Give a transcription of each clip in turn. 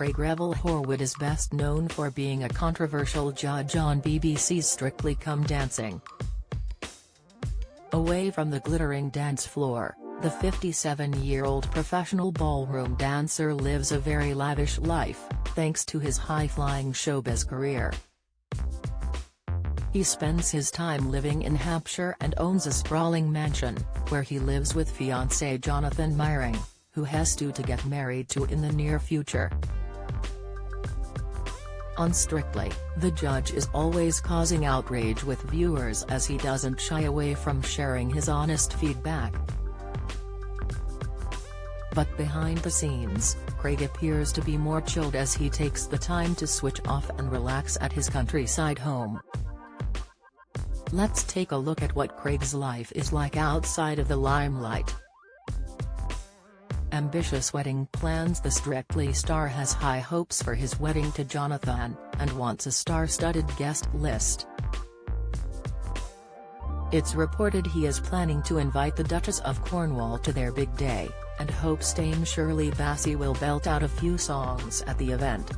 Craig Revel Horwood is best known for being a controversial judge on BBC's Strictly Come Dancing. Away from the glittering dance floor, the 57-year-old professional ballroom dancer lives a very lavish life, thanks to his high-flying showbiz career. He spends his time living in Hampshire and owns a sprawling mansion, where he lives with fiancé Jonathan Myring, who he's due to get married to in the near future. On Strictly, the judge is always causing outrage with viewers as he doesn't shy away from sharing his honest feedback. But behind the scenes, Craig appears to be more chilled as he takes the time to switch off and relax at his countryside home. Let's take a look at what Craig's life is like outside of the limelight. Ambitious wedding plans. The Strictly star has high hopes for his wedding to Jonathan, and wants a star-studded guest list. It's reported he is planning to invite the Duchess of Cornwall to their big day, and hopes Dame Shirley Ballas will belt out a few songs at the event.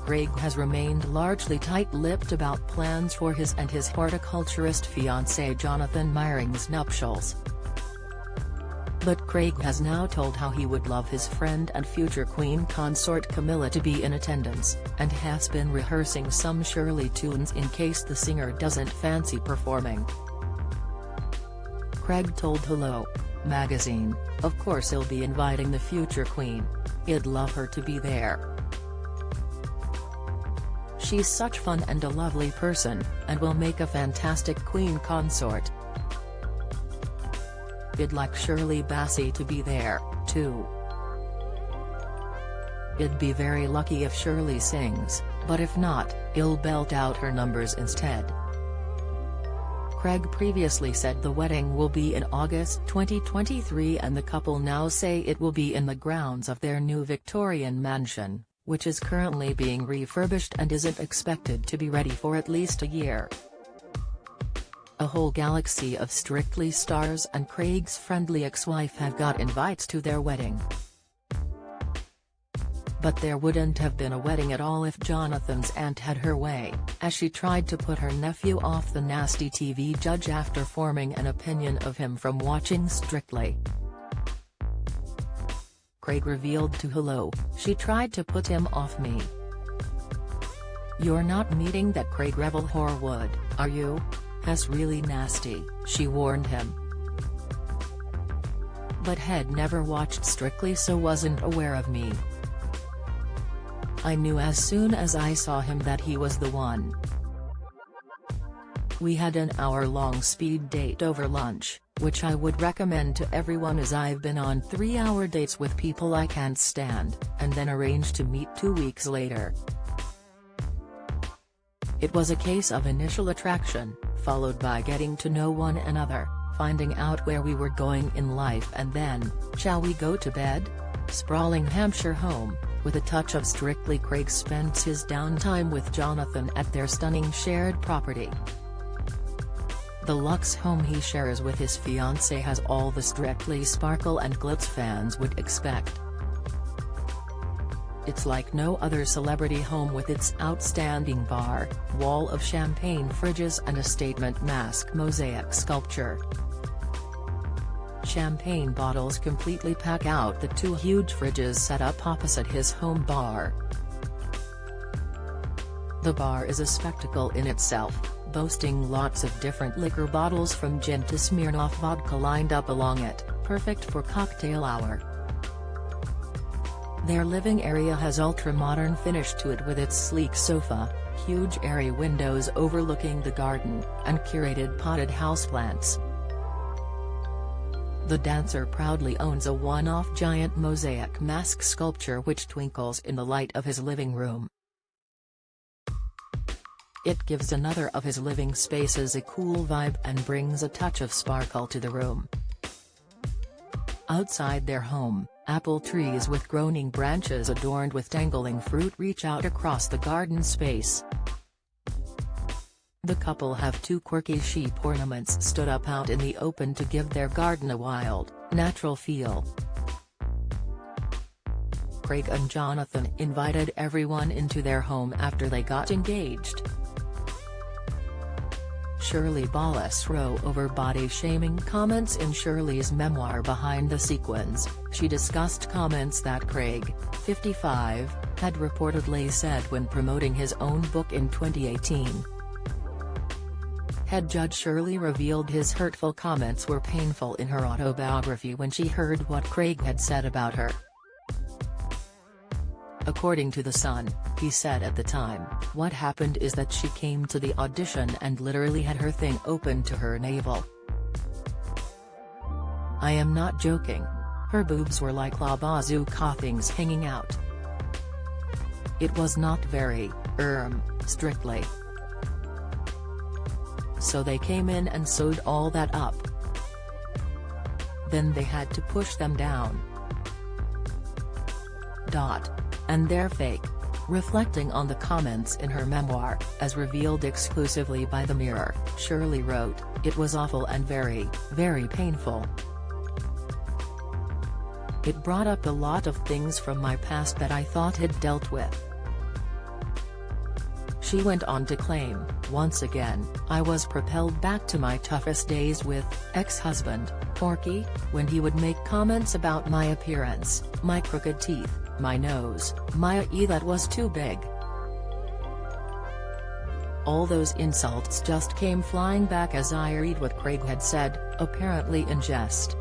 Craig has remained largely tight-lipped about plans for his and his horticulturist fiancé Jonathan Myring's nuptials. But Craig has now told how he would love his friend and future Queen consort Camilla to be in attendance, and has been rehearsing some Shirley tunes in case the singer doesn't fancy performing. Craig told Hello! Magazine, "Of course he'll be inviting the future Queen. I'd love her to be there. She's such fun and a lovely person, and will make a fantastic Queen consort. I'd like Shirley Ballas to be there, too. I'd be very lucky if Shirley sings, but if not, I'll belt out her numbers instead." Craig previously said the wedding will be in August 2023, and the couple now say it will be in the grounds of their new Victorian mansion, which is currently being refurbished and isn't expected to be ready for at least a year. A whole galaxy of Strictly stars and Craig's friendly ex-wife have got invites to their wedding. But there wouldn't have been a wedding at all if Jonathan's aunt had her way, as she tried to put her nephew off the nasty TV judge after forming an opinion of him from watching Strictly. Craig revealed to Hello! "She tried to put him off me. You're not meeting that Craig Revel Horwood, are you? That's really nasty," she warned him. But had never watched Strictly, so wasn't aware of me. I knew as soon as I saw him that he was the one. We had an hour-long speed date over lunch, which I would recommend to everyone as I've been on 3-hour dates with people I can't stand, and then arranged to meet 2 weeks later. It was a case of initial attraction, followed by getting to know one another, finding out where we were going in life, and then, shall we go to bed? Sprawling Hampshire home, with a touch of Strictly. Craig spends his downtime with Jonathan at their stunning shared property. The luxe home he shares with his fiancée has all the Strictly sparkle and glitz fans would expect. It's like no other celebrity home, with its outstanding bar, wall of champagne fridges and a statement mask mosaic sculpture. Champagne bottles completely pack out the 2 huge fridges set up opposite his home bar. The bar is a spectacle in itself, boasting lots of different liquor bottles from gin to Smirnoff vodka lined up along it, perfect for cocktail hour. Their living area has ultra-modern finish to it, with its sleek sofa, huge airy windows overlooking the garden, and curated potted houseplants. The dancer proudly owns a one-off giant mosaic mask sculpture which twinkles in the light of his living room. It gives another of his living spaces a cool vibe and brings a touch of sparkle to the room. Outside their home, apple trees with groaning branches adorned with dangling fruit reach out across the garden space. The couple have 2 quirky sheep ornaments stood up out in the open to give their garden a wild, natural feel. Craig and Jonathan invited everyone into their home after they got engaged. Shirley Ballas wrote over body-shaming comments in Shirley's memoir Behind the Sequins. She discussed comments that Craig, 55, had reportedly said when promoting his own book in 2018. Head judge Shirley revealed his hurtful comments were painful in her autobiography when she heard what Craig had said about her. According to The Sun, he said at the time, "What happened is that she came to the audition and literally had her thing open to her navel. I am not joking. Her boobs were like La Bazooka things hanging out. It was not very, strictly. So they came in and sewed all that up. Then they had to push them down. And they're fake." Reflecting on the comments in her memoir, as revealed exclusively by The Mirror, Shirley wrote, "It was awful and very, very painful. It brought up a lot of things from my past that I thought had dealt with." She went on to claim, "Once again, I was propelled back to my toughest days with ex-husband, Porky, when he would make comments about my appearance, my crooked teeth, my nose, my E that was too big. All those insults just came flying back as I read what Craig had said, apparently in jest.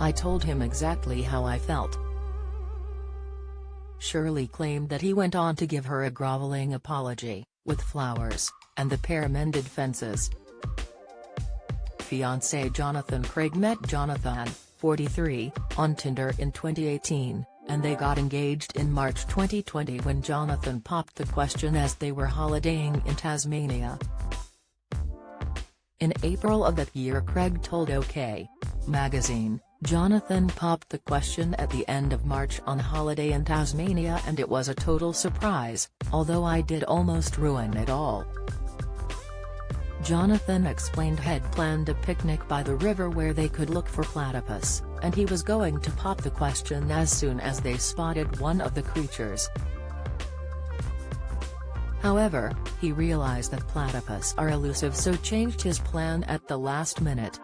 I told him exactly how I felt." Shirley claimed that he went on to give her a groveling apology, with flowers, and the pair mended fences. Fiancé Jonathan Craig met Jonathan, 43, on Tinder in 2018, and they got engaged in March 2020 when Jonathan popped the question as they were holidaying in Tasmania. In April of that year, Craig told OK! magazine, "Jonathan popped the question at the end of March on holiday in Tasmania and it was a total surprise, although I did almost ruin it all." Jonathan explained he'd planned a picnic by the river where they could look for platypus, and he was going to pop the question as soon as they spotted one of the creatures. However, he realized that platypus are elusive, so changed his plan at the last minute.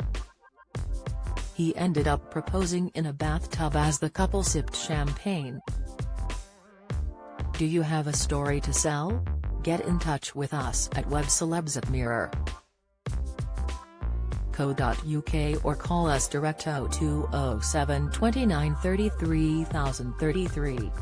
He ended up proposing in a bathtub as the couple sipped champagne. Do you have a story to sell? Get in touch with us at webcelebs@mirror.co.uk or call us direct 0207 29 33 033.